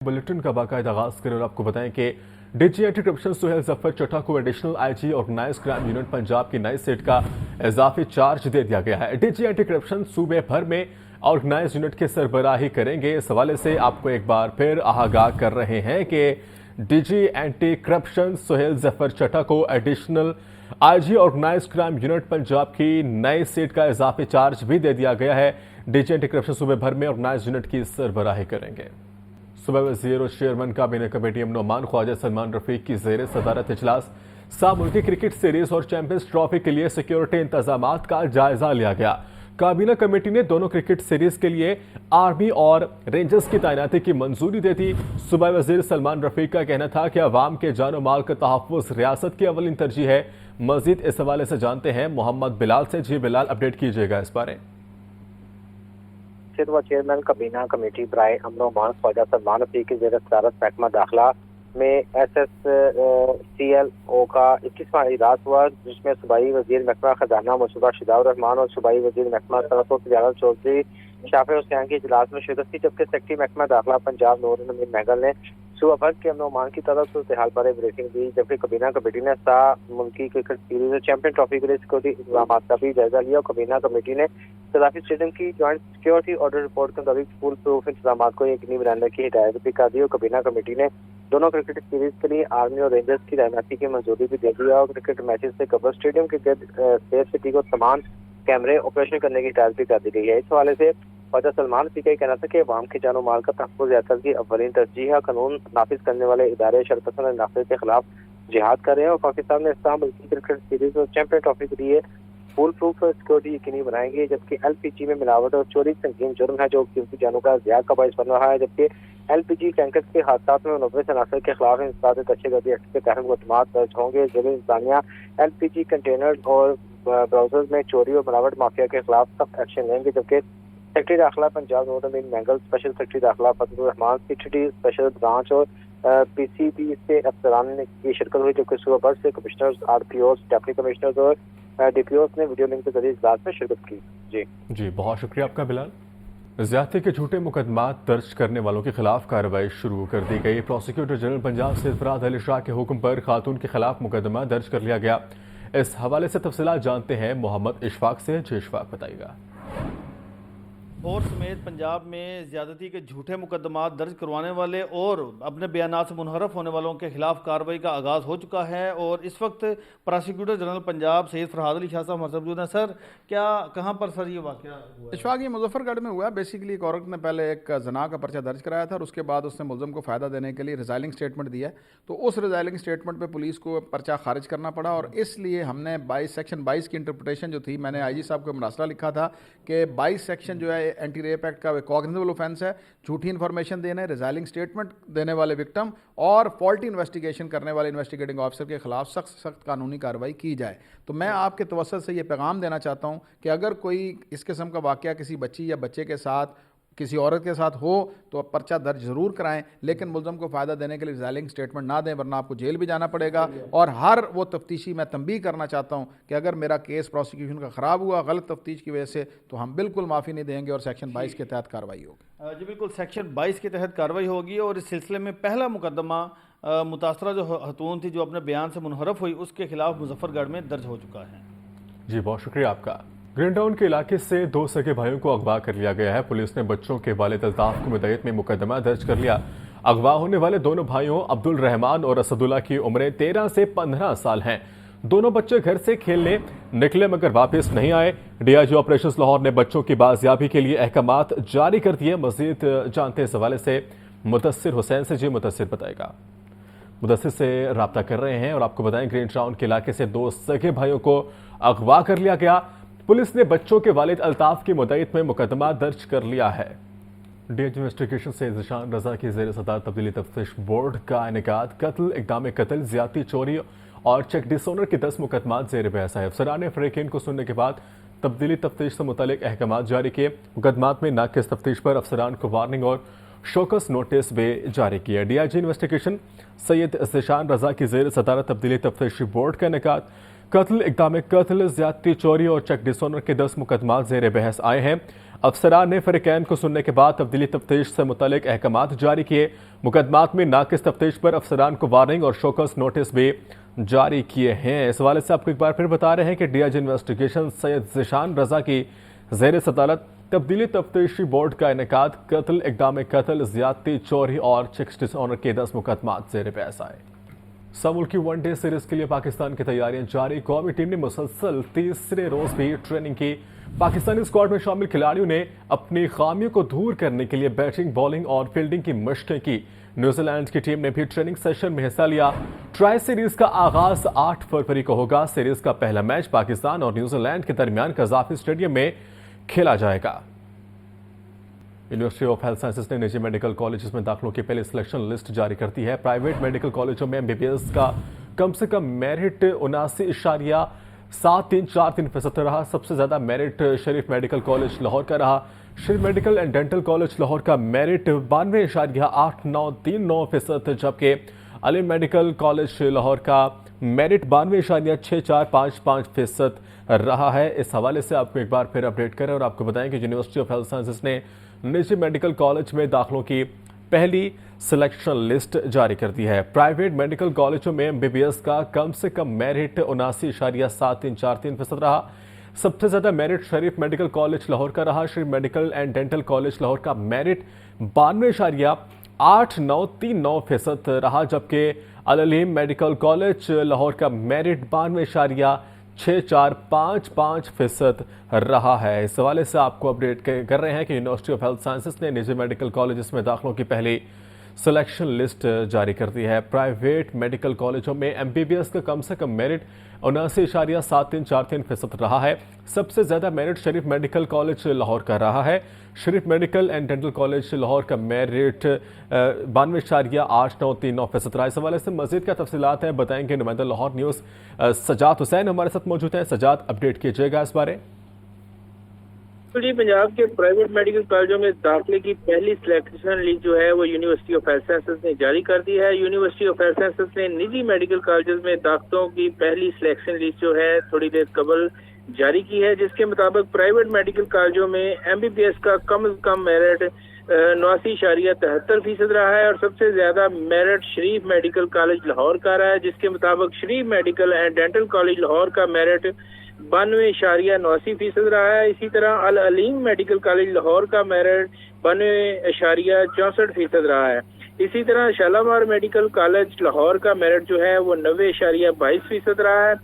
Bulletin का बाकायदा आगाज करें और आपको बताएं कि DG anti corruption Suhail Zafar Chadha को additional IG organise crime unit Punjab की नई सेट का इजाफी चार्ज दे दिया गया है। डीजी एंटी करप्शन सूबे भर में ऑर्गेनाइज यूनिट की सरबराही करेंगे। इस हवाले से आपको एक बार फिर आगाह कर रहे हैं कि DG anti corruption Suhail Zafar Chadha को additional IG organise crime unit Punjab की नई सेट का इजाफी चार्ज भी दे दिया गया है। डीजी एंटी करप्शन सूबे भर में ऑर्गेनाइज यूनिट की सरबराही करेंगे। सुबह वज़ीर और चेयरमैन काबीना कमेटी नुमान ख्वाजा सलमान रफीक की ज़ेर सदारत इजलास सामुल्की क्रिकेट सीरीज और चैंपियंस ट्रॉफी के लिए सिक्योरिटी इंतजामात का जायजा लिया गया। काबीना कमेटी ने दोनों क्रिकेट सीरीज के लिए आर्मी और रेंजर्स की तैनाती की मंजूरी दे दी। सुबह वज़ीर सलमान रफीक का कहना था कि अवाम के जानो माल का तहफ़्फ़ुज़ रियासत की अवलिन तरजीह है। मज़ीद इस हवाले से जानते हैं मोहम्मद बिलाल से। जी बिलाल, अपडेट कीजिएगा इस बारे। चेयरमैन काबीना कमेटी बराए अमन मान ख्वाजा सलमान रफीक की ज़ेर सदारत महकमा दाखिला में SSCLO का 21वां इजलास हुआ, जिसमें सूबाई वजीर महकमा खजाना मसूदा शिदाउर रहमान और सूबाई वजीर महकमा सनअत और तिजारत चौधरी शाफे हुसैन की इजलास में शिरकत की, जबकि सेक्रेटरी महकमा दाखिला पंजाब नूर नमीन महगल ने सूबा भर के अमन मान की तरफ से हाल पर ब्रीफिंग दी। जबकि काबीना कमेटी ने मुल्की क्रिकेट सीरीज और चैंपियन ट्रॉफी के लिए सिक्योरिटी इंतजाम का भी जायजा लिया। काबीना कमेटी ने सदाफी स्टेडियम की ज्वाइंट सिक्योरिटी ऑर्डर रिपोर्ट के मुताबिक फुल प्रूफ इंतजाम को यकीनी बनाने की हिदायत भी कर दी। और काबीना कमेटी ने दोनों क्रिकेट सीरीज के लिए आर्मी और रेंजर्स की तैनाती की मंजूरी भी दे दी और क्रिकेट मैचेस से कबर स्टेडियम के गिर्द सेफ सिटी को तमाम कैमरे ऑपरेशन करने की हिदायत भी कर दी गई है। इस हवाले से ख्वाजा सलमान रफीक का कहना था कि अवाम के जानो माल का तहफ़्फ़ुज़ रियासत की अव्वलीन तरजीह है। कानून नाफिज करने वाले इदारे शरपसंद नाफिज के खिलाफ जिहाद कर रहे हैं और पाकिस्तान में इस्लाम क्रिकेट सीरीज और चैंपियन ट्रॉफी के लिए फुल प्रूफ सिक्योरिटी यकीनी बनाएंगे। जबकि LPG में मिलावट और चोरी संगीन जुर्म है जो कीमती जानों का ज़िया का बायस बन रहा है। जबकि LPG टैंकर्स के हादसात में मुलव्वस अनासर के खिलाफ इंसदाद दहशतगर्दी एक्ट के तहत मुकदमात दर्ज होंगे। ज़िले इंतजामिया LPG कंटेनर और ब्राउजर्स में चोरी और मिलावट माफिया के खिलाफ सख्त एक्शन लेंगे। जबकि सेक्रेटरी दाखिला पंजाब नूर नमीन महगल, स्पेशल सेक्रेटरी दाखिला Fazlur Rahman, CTD special branch और PCB से अफसरान की शिरकत हुई। जबकि सूबा भर से कमिश्नर्स, RPOs, डेप्टी कमिश्नर्स और DPOs ने वीडियो लिंक के जरिए इजलास में शिरकत की। जी बहुत शुक्रिया आपका बिलाल। ज़्यादती के झूठे मुकदमात दर्ज करने वालों के खिलाफ कार्रवाई शुरू कर दी गई। प्रोसिक्यूटर जनरल पंजाब सरफराज अली शाह के हुक्म पर खातून के खिलाफ मुकदमा दर्ज कर लिया गया। इस हवाले से तफसीलात जानते हैं मोहम्मद इशफाक से। जी इशफाक, बताइएगा। और समेत पंजाब में ज़्यादती के झूठे मुकदमात दर्ज करवाने वाले और अपने बयानात से मुनहरफ होने वालों के खिलाफ कार्रवाई का आगाज़ हो चुका है। और इस वक्त प्रोसिक्यूटर जनरल पंजाब सैयद फरहाद अली शाह साहब हमारे मौजूद हैं। सर, क्या कहाँ पर सर ये वाक़या हुआ? इशफाक, ये मुजफ्फरगढ़ में हुआ है। बेसिकली एक औरत ने पहले एक जना का पर्चा दर्ज कराया था और उसके बाद उसने मुलज़म को फ़ायदा देने के लिए रिजाइलिंग स्टेटमेंट दिया। तो उस रिजाइलिंग स्टेटमेंट पर पुलिस को पर्चा खारिज करना पड़ा और इसलिए हमने 22 सेक्शन 22 की इंटरप्रटेशन जो थी, मैंने IG साहब को मरासला लिखा था कि 22 सेक्शन जो है एंटी रेप एक्ट का कॉग्निजेबल ऑफेंस है। झूठी इन्फॉर्मेशन देने, रिजाइलिंग स्टेटमेंट देने वाले विक्टिम और फॉल्टी इन्वेस्टिगेशन करने वाले इन्वेस्टिगेटिंग ऑफिसर के खिलाफ सख्त कानूनी कार्रवाई की जाए। तो मैं आपके तवज्जुह से ये पैगाम देना चाहता हूँ कि अगर कोई इस किस्म का वाक़या किसी बच्ची या बच्चे के साथ, किसी औरत के साथ हो तो पर्चा दर्ज ज़रूर कराएं, लेकिन मुलज़म को फ़ायदा देने के लिए रिजाइलिंग स्टेटमेंट ना दें, वरना आपको जेल भी जाना पड़ेगा। और हर वो तफ्तीशी, मैं तंबीह करना चाहता हूँ कि अगर मेरा केस प्रोसिक्यूशन का ख़राब हुआ गलत तफ्तीश की वजह से, तो हम बिल्कुल माफ़ी नहीं देंगे और सेक्शन 22 के तहत कार्रवाई होगी। जी बिल्कुल, सेक्शन 22 के तहत कार्रवाई होगी। और इस सिलसिले में पहला मुकदमा मुतासरा जो खतून थी जो अपने बयान से मुनहरफ हुई, उसके खिलाफ मुजफ्फरगढ़ में दर्ज हो चुका है। जी बहुत शुक्रिया आपका। ग्रीन टाउन के इलाके से 2 सगे भाइयों को अगवा कर लिया गया है। पुलिस ने बच्चों के वालिद अल्ताफ को मुद्दत में मुकदमा दर्ज कर लिया। अगवा होने वाले दोनों भाइयों अब्दुल रहमान और असदुल्ला की उम्रें 13 से 15 साल हैं। दोनों बच्चे घर से खेलने निकले मगर वापस नहीं आए। DIG ऑपरेशंस लाहौर ने बच्चों की बाजियाबी के लिए अहकामात जारी कर दिए। मजीद जानते इस हवाले से मुदस्सिर हुसैन से। जी मुदस्सिर, बताएगा। मुदस्सिर से रब्ता कर रहे हैं और आपको बताएं, ग्रीन टाउन के इलाके से 2 सगे भाइयों को अगवा कर लिया गया। पुलिस ने बच्चों के वालिद अल्ताफ की मुद्दत में मुकदमा दर्ज कर लिया है। DIG इन्वेस्टिगेशन से ज़िशान रजा की ज़ेर सदारत तब्दीली तफ्तीश बोर्ड का इनेकाद। कत्ल, इक़दाम कत्ल, ज़्यादती, चोरी और चेक डिसऑनर के 10 मुकदमात ज़ेर बहस है। अफसरान ने फ़रीक़ैन को सुनने के बाद तब्दीली तफ्तीश से मुतल्लिक़ अहकामात जारी किए। मुकदमात में नाक़िस तफ्तीश पर अफसरान को वार्निंग और शोकस नोटिस भी जारी किया। DIG इन्वेस्टिगेशन सैयद ज़िशान रजा की ज़ेर सदारत तब्दीली तफ्तीशी बोर्ड का इनेकाद। कत्ल, इक़दाम कत्ल, ज़्यादती, चोरी और चेक डिसऑनर के 10 मुकदमात ज़ेर बहस आए हैं। अफसरान ने फरीकैन को सुनने के बाद तब्दीली तफ्तीश से मुतल्लिक अहकामात जारी किए। मुकदमात में नाकिस तफ्तीश पर अफसरान को वार्निंग और शोकस नोटिस भी जारी किए हैं। इस हवाले से आपको एक बार फिर बता रहे हैं कि डीआईजी इन्वेस्टिगेशन सैयद ज़ीशान रजा की ज़ेर सदारत तब्दीली तफ्तीशी बोर्ड का इनेकाद कत्ल, इक़दाम कत्ल, ज़्यादती, चोरी और चेक्स डिसऑनर के 10 मुकदमात ज़ेर बहस आए। मुल्की वनडे सीरीज के लिए पाकिस्तान की तैयारियां जारी। कौमी टीम ने मुसलसल तीसरे रोज भी ट्रेनिंग की। पाकिस्तानी स्क्वाड में शामिल खिलाड़ियों ने अपनी खामियों को दूर करने के लिए बैटिंग, बॉलिंग और फील्डिंग की मशकें की। न्यूजीलैंड की टीम ने भी ट्रेनिंग सेशन में हिस्सा लिया। ट्राई सीरीज का आगाज 8 फरवरी को होगा। सीरीज का पहला मैच पाकिस्तान और न्यूजीलैंड के दरमियान कज़ाफी स्टेडियम में खेला जाएगा। यूनिवर्सिटी ऑफ हेल्थ साइंसेज ने निजी मेडिकल कॉलेजेस में दाखिलों की पहली सिलेक्शन लिस्ट जारी कर दी है। प्राइवेट मेडिकल कॉलेजों में एमबीबीएस का कम से कम मेरिट 79.7343% रहा। सबसे ज्यादा merit Sharif medical college Lahore का रहा। Sharif medical and dental college Lahore का मेरिट 92.8939%, जबकि अली मेडिकल कॉलेज लाहौर का मेरिट 92.6455% रहा है। इस हवाले से आपको एक बार फिर अपडेट करें और आपको बताएं कि यूनिवर्सिटी ऑफ हेल्थ साइंसेज ने निजी मेडिकल कॉलेज में दाखिलों की पहली सिलेक्शन लिस्ट जारी कर दी है। प्राइवेट मेडिकल कॉलेजों में एमबीबीएस का कम से कम मेरिट 79.7343% रहा। सबसे ज्यादा merit Sharif medical college Lahore का रहा। Sharif medical and dental college Lahore का मेरिट 92.8939% रहा, जबकि अल अलीम मेडिकल कॉलेज लाहौर का मेरिट 92.6455% रहा है। इस हवाले से आपको अपडेट कर रहे हैं कि यूनिवर्सिटी ऑफ हेल्थ साइंसेज ने निजी मेडिकल कॉलेजेस में दाखिलों की पहली सिलेक्शन लिस्ट जारी कर दी है। प्राइवेट मेडिकल कॉलेजों में एमबीबीएस का कम से कम मेरिट 79.7343% रहा है। सबसे ज्यादा merit Sharif medical college Lahore का रहा है। Sharif medical and dental college Lahore का मेरिट 92.8939% रहा। इस हवाले से मजीद क्या तफसीलात हैं बताएंगे नुमाइंदा लाहौर न्यूज़ सजाद हुसैन हमारे साथ मौजूद हैं। सजाद, अपडेट कीजिएगा इस बारे। जी, पंजाब के प्राइवेट मेडिकल कॉलेजों में दाखिले की पहली सिलेक्शन लिस्ट जो है वो यूनिवर्सिटी ऑफ हेल्थ साइंसेज ने जारी कर दी है। यूनिवर्सिटी ऑफ हेल्थ साइंसेज ने निजी मेडिकल कॉलेजेस में दाखिलों की पहली सिलेक्शन लिस्ट जो है थोड़ी देर कबल जारी की है, जिसके मुताबिक प्राइवेट मेडिकल कॉलेजों में एमबीबीएस का कम से कम मेरिट 89.73% रहा है और सबसे ज्यादा merit Sharif medical college Lahore का रहा है, जिसके मुताबिक Sharif medical and dental college Lahore का मेरिट 92.89% रहा है। इसी तरह अल अलीम मेडिकल कॉलेज लाहौर का मेरिट 92.64% रहा है। इसी तरह शालामार मेडिकल कॉलेज लाहौर का मेरिट जो है वो 90.22% रहा है।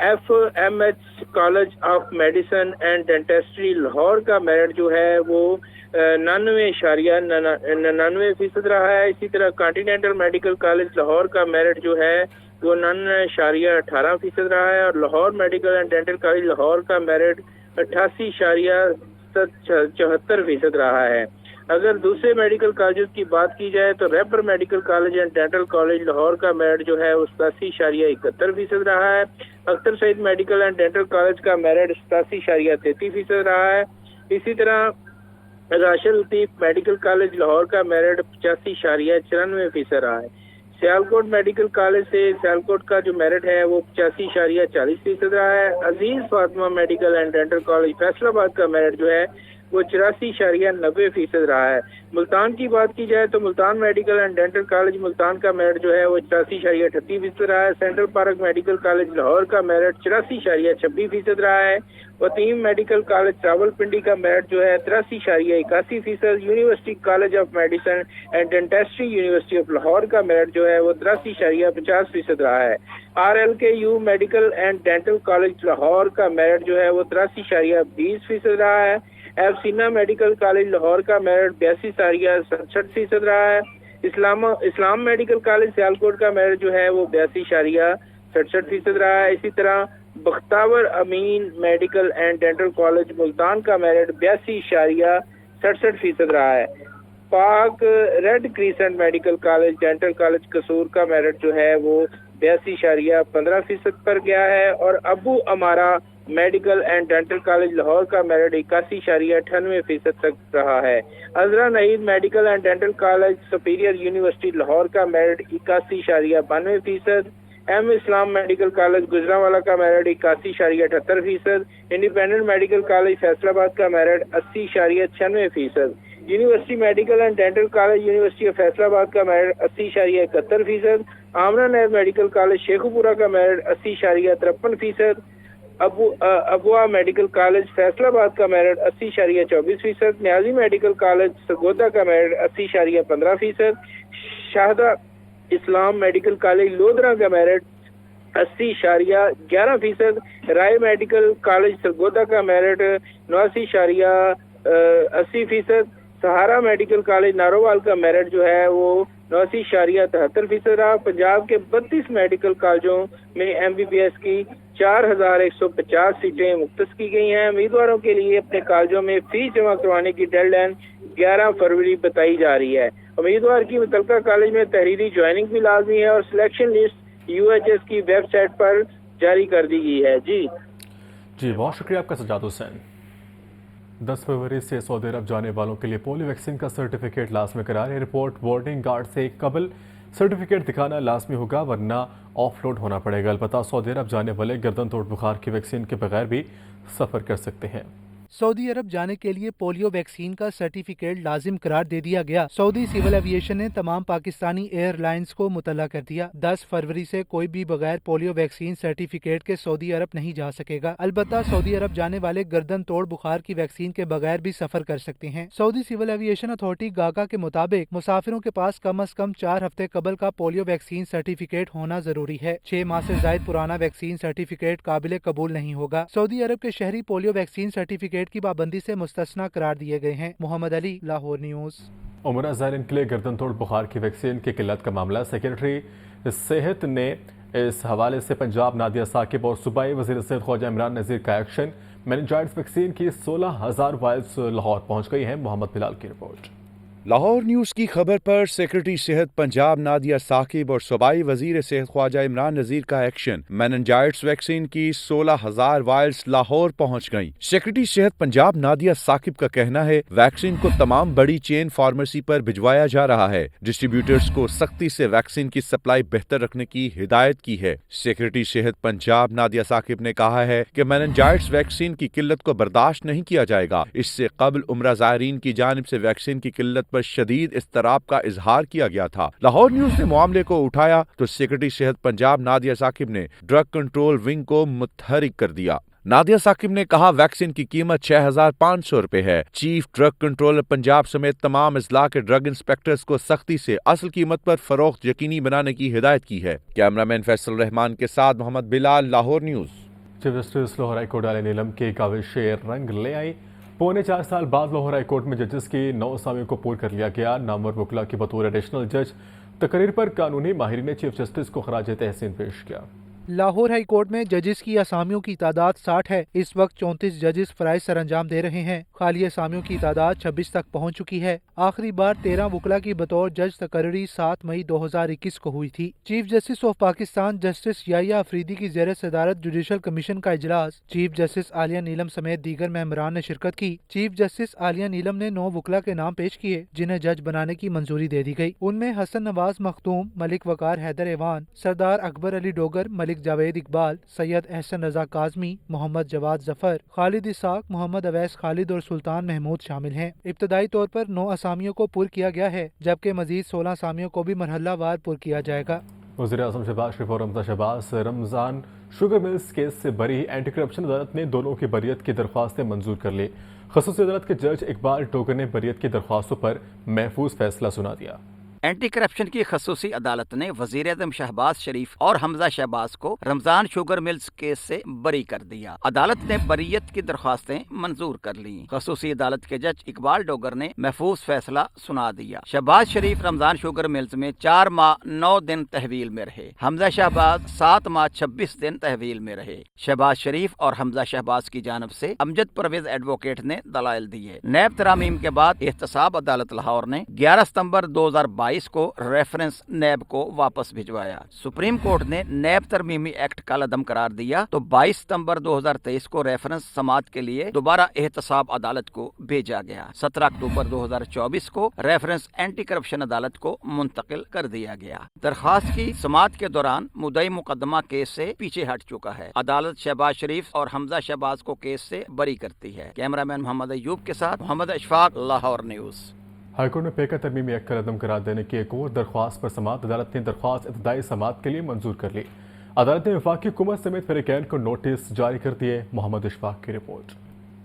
FMH college of medicine and dentistry Lahore का मेरिट जो है वो 99.99% रहा है। इसी तरह कॉन्टिनेंटल मेडिकल कॉलेज लाहौर का मेरिट जो है वो 99.18% रहा है और Lahore medical and dental college Lahore का मेरिट 88.74% रहा है। अगर दूसरे मेडिकल कॉलेज की बात की जाए तो रैपर medical college and dental college Lahore का मेरिट जो है वो 87.71% रहा है। Akhtar Saeed medical and dental college का मेरिट 87.33% रहा है। इसी तरह राशिद लतीफ मेडिकल कॉलेज लाहौर का मेरिट 85.94% रहा है। सियालकोट मेडिकल कॉलेज से सियालकोट का जो मेरिट है वो 85.40% रहा है। Aziz Fatima medical and dental college Faisalabad का मेरिट जो है वो 84.90% रहा है। मुल्तान की बात की जाए तो Multan medical and dental college Multan का मेरिट जो है वो 84.38% रहा है। Central park medical college Lahore का मेरिट 84.26% रहा है। वतीम मेडिकल कॉलेज रावलपिंडी का मेरिट जो है 83.81%। University college of medicine and dentistry university of Lahore का मेरिट जो है वो 83.50% रहा है। RLKU medical and dental college Lahore का मेरिट जो है वो 83.20% रहा है। एफसीना मेडिकल कॉलेज लाहौर का मेरिट 82.67% रहा है। इस्लाम मेडिकल कॉलेज सियालकोट का मेरिट जो है वो 82.67% रहा है। इसी तरह Bakhtawar Amin medical and dental college Multan का मेरिट 82.67% रहा है। Pak red crescent medical college dental college Kasur का मेरिट जो है वो 82.15% पर गया है और Abu Amara medical and dental college Lahore का मेरिट 81.98% तक रहा है। Azra Naeed medical and dental college superior university Lahore का merit 81.92%। M Islam medical college Gujranwala का merit 81.78%, independent medical college Faisalabad का merit 80.96%, university medical and dental college university of Faisalabad का merit 80.71%, Amna Naib medical college Sheikhupura का मेरिट 80.53%, अबुआ मेडिकल कॉलेज फैसलाबाद का merit 80.24%, Niazi medical college Sargodha का merit 80.15%, Shahada इस्लाम medical college lodhra का merit 80.11%, राय medical college Sargodha का merit 89.80%, सहारा medical college Narowal का मेरिट जो है वो 89.73% रहा। पंजाब के 32 मेडिकल कॉलेजों में MBBS की 4,150 सीटें मुख्तस की गई हैं। उम्मीदवारों के लिए अपने कॉलेजों में फीस जमा करवाने की डेडलाइन 11 फरवरी बताई जा रही है। उम्मीदवार की मुतलका कॉलेज में तहरीरी ज्वाइनिंग भी लाजमी है और सिलेक्शन लिस्ट UHS की वेबसाइट पर जारी कर दी गई है। जी बहुत शुक्रिया आपका सजाद हुसैन। 10 फरवरी से सऊदी अरब जाने वालों के लिए पोलियो वैक्सीन का सर्टिफिकेट लाजमी करार है। रिपोर्ट बोर्डिंग गार्ड से कबल सर्टिफिकेट दिखाना लाजमी होगा, वरना ऑफलोड होना पड़ेगा। अलबत्ता सऊदी अरब जाने वाले गर्दन तोड़ बुखार की वैक्सीन के बगैर भी सफ़र कर सकते हैं। सऊदी अरब जाने के लिए पोलियो वैक्सीन का सर्टिफिकेट लाजिम करार दे दिया गया। सऊदी सिविल एविएशन ने तमाम पाकिस्तानी एयरलाइंस को मुतल्ला कर दिया। 10 फरवरी से कोई भी बगैर पोलियो वैक्सीन सर्टिफिकेट के सऊदी अरब नहीं जा सकेगा। अलबत्ता सऊदी अरब जाने वाले गर्दन तोड़ बुखार की वैक्सीन के बगैर भी सफर कर सकते हैं। सऊदी सिविल एविएशन अथॉरिटी गाका के मुताबिक मुसाफिरों के पास कम अज कम 4 हफ्ते कबल का पोलियो वैक्सीन सर्टिफिकेट होना जरूरी है। 6 माह से जायद पुराना वैक्सीन सर्टिफिकेट काबिल कबूल नहीं होगा। सऊदी अरब के शहरी पोलियो वैक्सीन सर्टिफिकेट की पाबंदी से मुस्तस्ना करार दिए गए हैं। मोहम्मद अली, लाहौर न्यूज। उम्रा ज़ायरीन के लिए गर्दन तोड़ बुखार की वैक्सीन की किल्लत का मामला। सेक्रेटरी सेहत ने इस हवाले से पंजाब नादिया साकिब और सूबाई वज़ीर सेहत ख्वाजा इमरान नज़ीर का एक्शन। मेनिनजाइटिस वैक्सीन की 16,000 वायल्स लाहौर पहुंच गई हैं। मोहम्मद बिलाल की रिपोर्ट। लाहौर न्यूज़ की खबर पर सेक्रेटरी सेहत पंजाब नादिया साकिब और सूबाई वजीर सेहत ख्वाजा इमरान नज़ीर का एक्शन। मेनिनजाइटिस वैक्सीन की 16,000 वायल्स लाहौर पहुंच गईं। सेक्रेटरी सेहत पंजाब नादिया साकिब का कहना है वैक्सीन को तमाम बड़ी चेन फार्मेसी पर भिजवाया जा रहा है। डिस्ट्रीब्यूटर्स को सख्ती से वैक्सीन की सप्लाई बेहतर रखने की हिदायत की है। सेक्रेटरी सेहत पंजाब नादिया साकिब ने कहा है कि मेनिनजाइटिस वैक्सीन की किल्लत को बर्दाश्त नहीं किया जाएगा। इससे कबल उम्रा ज़ायरीन की जानिब से वैक्सीन की किल्लत पर शदीद इस्तराब का इजहार किया गया था। लाहौर न्यूज़ ने मामले को उठाया तो सेक्रेटरी सेहत पंजाब नादिया साकिब ने ड्रग कंट्रोल विंग को मुतहरिक कर दिया। नादिया साकिब ने कहा वैक्सीन की कीमत 6,500 रुपए है। चीफ ड्रग कंट्रोलर पंजाब समेत तमाम अजला के ड्रग इंस्पेक्टर्स को सख्ती से असल कीमत पर फरोख्त यकीनी बनाने की हिदायत की है। कैमरामैन फैसल रहमान के साथ Mohammad Bilal, Lahore news. Chief justice Lahore high court डाले नीलम की काविश रंग ले आई। पौने 4 साल बाद लाहौर हाईकोर्ट में जजेस की 9 असामियों को पुर कर लिया गया। नामवर वकला की बतौर एडिशनल जज तकरीर पर कानूनी माहिर ने चीफ जस्टिस को खराज तहसीन पेश किया। लाहौर हाई कोर्ट में जजेस की असामियों की तादाद 60 है। इस वक्त 34 जजेस फराइज सर अंजाम दे रहे हैं। खाली असामियों की तादाद 26 तक पहुंच चुकी है। आखिरी बार 13 वकला की बतौर जज तकरीरी 7 मई 2021 को हुई थी। Chief justice of Pakistan justice Yahya Afridi की ज़ेर सदारत जुडिशल कमीशन का इजलास चीफ जस्टिस आलिया नीलम समेत दीगर मेंबरान ने शिरकत की। चीफ जस्टिस आलिया नीलम ने 9 वकला के नाम पेश किए जिन्हें जज बनाने की मंजूरी दे दी गई। उनमें हसन नवाज मखदूम, मलिक वकार हैदर एवान, सरदार अकबर अली डोगर, मलिक जावेद इकबाल, सैयद एहसन रजा काजमी, मोहम्मद जवाद जफर, खालिद इसाक, मोहम्मद अवैस खालिद और सुल्तान महमूद शामिल हैं। इब्तदाई तौर पर 9 असामियों को पुर किया गया है जबकि मजीद 16 असामियों को भी मरहलावार पुर किया जाएगा। वज़ीर आज़म शहबाज शरीफ और रमज़ा Shahbaz Ramzan sugar mills case से बरी। एंटी करप्शन अदालत ने दोनों की बरियत की दरख्वास्तें मंजूर कर ली। खसूसी अदालत के जज इकबाल टोकर ने बरियत की दरख्वास्तों पर महफूज फैसला सुना दिया। एंटी करप्शन की खसूसी अदालत ने वजीर आज़म शहबाज शरीफ और हमजा शहबाज को रमजान शुगर मिल्स केस से बरी कर दिया। अदालत ने बरीयत की दरख्वास्तें मंजूर कर ली। खसूसी अदालत के जज इकबाल डोगर ने महफूज फैसला सुना दिया। शहबाज शरीफ रमजान शुगर मिल्स में 4 माह 9 दिन तहवील में रहे। हमजा शहबाज 7 माह 26 दिन तहवील में रहे। शहबाज शरीफ और हमजा शहबाज की जानब से अमजद परवेज एडवोकेट ने दलाइल दिए। नैब तरामीम के बाद एहतसाब अदालत लाहौर ने 11 सितंबर 2022 22 को रेफरेंस नैब को वापस भिजवाया। सुप्रीम कोर्ट ने नैब तरमीमी एक्ट कालादम करार दिया तो 22 सितंबर 2023 को रेफरेंस समाअत के लिए दोबारा एहतसाब अदालत को भेजा गया। 17 अक्टूबर 2024 को रेफरेंस एंटी करप्शन अदालत को मुंतकिल कर दिया गया। दरखास्त की समाअत के दौरान मुद्दई मुकदमा केस से पीछे हट चुका है। अदालत शहबाज शरीफ और हमजा शहबाज को केस से बरी करती है। कैमरामैन मोहम्मद अयूब के साथ मोहम्मद अशफाक, लाहौर न्यूज। हाईकोर्ट ने पेका तरमीमी एक्ट का रद्द करार देने की एक और दरख्वास्त पर समाअत। अदालत ने दरख्वास्त इब्तदाई समाअत के लिए मंजूर कर ली। अदालत ने वफाकी हुकूमत समेत फरीकैन को नोटिस जारी कर दिए। मोहम्मद इशफाक की रिपोर्ट।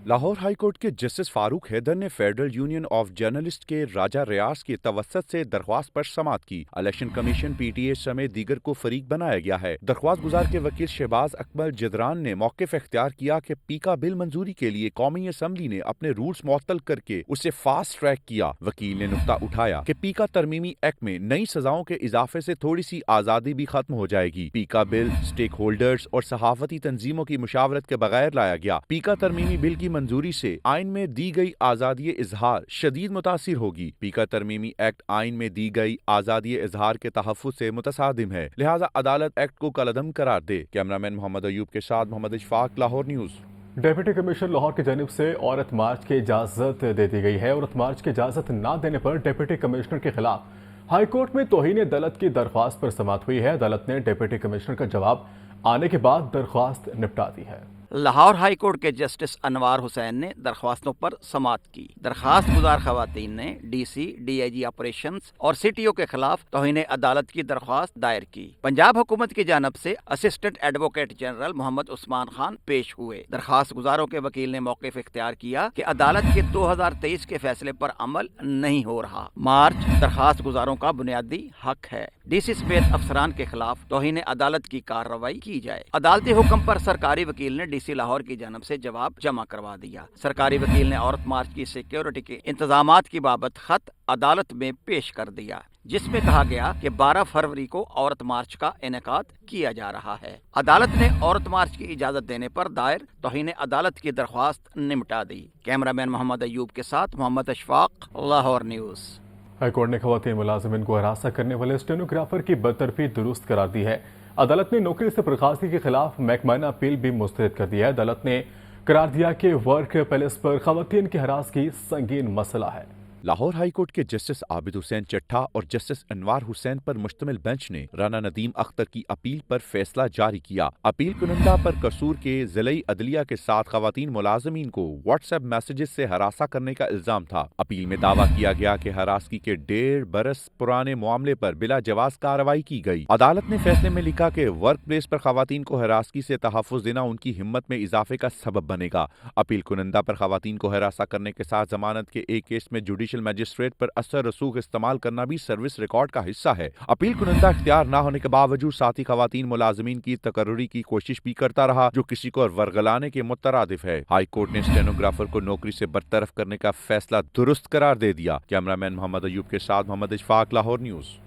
लाहौर हाई कोर्ट के जस्टिस फारूक हैदर ने फेडरल यूनियन ऑफ जर्नलिस्ट के राजा रियाज की तवस्सुत से दरख्वास्त पर समाअत की। इलेक्शन कमीशन PTA समेत दीगर को फरीक बनाया गया है। दरख्वास्त गुजार के वकील शहबाज अकमल जदरान ने मौक़िफ़ इख्तियार किया कि पीका बिल मंजूरी के लिए कौमी असम्बली ने अपने रूल्स मुअत्तल करके उसे फास्ट ट्रैक किया। वकील ने नुक्ता उठाया कि पीका तरमीमी एक्ट में नई सजाओं के इजाफे से थोड़ी सी आज़ादी भी खत्म हो जाएगी। पीका बिल स्टेक होल्डर्स और सहाफती तंजीमों की मुशावरत के बगैर लाया गया। पीका तरमीमी बिल की मंजूरी से आइन में दी गई आजादी इजहार शदीद मुतासिर होगी। पीका तरमीमी एक्ट आइन में दी गई आजादी इजहार के तहफ़्फ़ुज़ से मुतसादिम है, लिहाजा अदालत एक्ट को कलअदम करार दे। कैमरामैन मोहम्मद अयूब के साथ Mohammad Ishfaq, Lahore news. Deputy commissioner Lahore की जानिब से औरत मार्च की इजाज़त दे दी गई है। औरत मार्च की इजाज़त न देने पर डेप्यूटी कमिश्नर के खिलाफ हाई कोर्ट में तौहीन अदालत की दरख्वास्त पर समाअत हुई है। अदालत ने डेप्यूटी कमिश्नर का जवाब आने के बाद दरख्वास्त निपटा दी है। लाहौर हाई कोर्ट के जस्टिस अनवार हुसैन ने दरख्वास्तों पर समाअत की। दरखास्त गुजार खवातीन ने DC, DIG ऑपरेशंस और CTO के खिलाफ तौहीन अदालत की दरख्वास्त दायर की। पंजाब हुकूमत की जानब से assistant advocate general Mohammad Usman Khan पेश हुए। दरखास्त गुजारों के वकील ने मौक़िफ़ इख्तियार किया कि अदालत के 2023 के फैसले पर अमल नहीं हो रहा। मार्च दरखास्त गुजारों का बुनियादी हक है। DC समेत अफसरान के खिलाफ तौहीन अदालत की कार्रवाई की जाए। अदालती हुक्म पर सरकारी वकील ने DC लाहौर की जानब से जवाब जमा करवा दिया। सरकारी वकील ने औरत मार्च की सिक्योरिटी के इंतजामात की बाबत खत अदालत में पेश कर दिया, जिसमें कहा गया कि 12 फरवरी को औरत मार्च का इनेकाद किया जा रहा है। अदालत ने औरत मार्च की इजाजत देने पर दायर तौहीन अदालत की दरख्वास्त निपटा दी। कैमरामैन मोहम्मद अयूब के साथ मोहम्मद अशफाक, लाहौर न्यूज़। हाईकोर्ट ने खवातीन मुलाजिमिन को हरासा करने वाले स्टेनोग्राफर की बदतरफी दुरुस्त करार दी है। अदालत ने नौकरी से बर्खास्तगी के खिलाफ महकमाना अपील भी मुस्तरद कर दी है। अदालत ने करार दिया कि वर्क प्लेस पर खवातीन की हरासगी संगीन मसला है। लाहौर हाई कोर्ट के जस्टिस आबिद हुसैन चट्ठा और जस्टिस अनवार हुसैन पर मुश्तमिल बेंच ने राना नदीम अख्तर की अपील पर फैसला जारी किया। अपील कुनंदा पर कसूर के ज़िलई अदलिया के साथ खवातीन मुलाजमीन को व्हाट्सएप मैसेजेस से हरासा करने का इल्जाम था। अपील में दावा किया गया कि हरासगी के 1.5 बरस पुराने मामले पर बिला जवाज कार्रवाई की गई। अदालत ने फैसले में लिखा कि वर्क प्लेस पर खवातीन को हरासगी से तहफ़्फ़ुज़ देना उनकी हिम्मत में इजाफे का सबब बनेगा। अपील कुनंदा पर खवातीन को हरासा करने के साथ जमानत के एक केस में जुडिशल मजिस्ट्रेट पर असर रसूख इस्तेमाल करना भी सर्विस रिकॉर्ड का हिस्सा है। अपील कुनंदा इख्तियार न होने के बावजूद साथी खवातीन मुलाजमीन की तकर्रुरी की कोशिश भी करता रहा, जो किसी को वर्गलाने के मुतरादिफ है। हाई कोर्ट ने स्टेनोग्राफर को नौकरी से बरतरफ करने का फैसला दुरुस्त करार दे दिया। कैमरामैन मोहम्मद अयूब के साथ मोहम्मद इशफाक, लाहौर न्यूज़।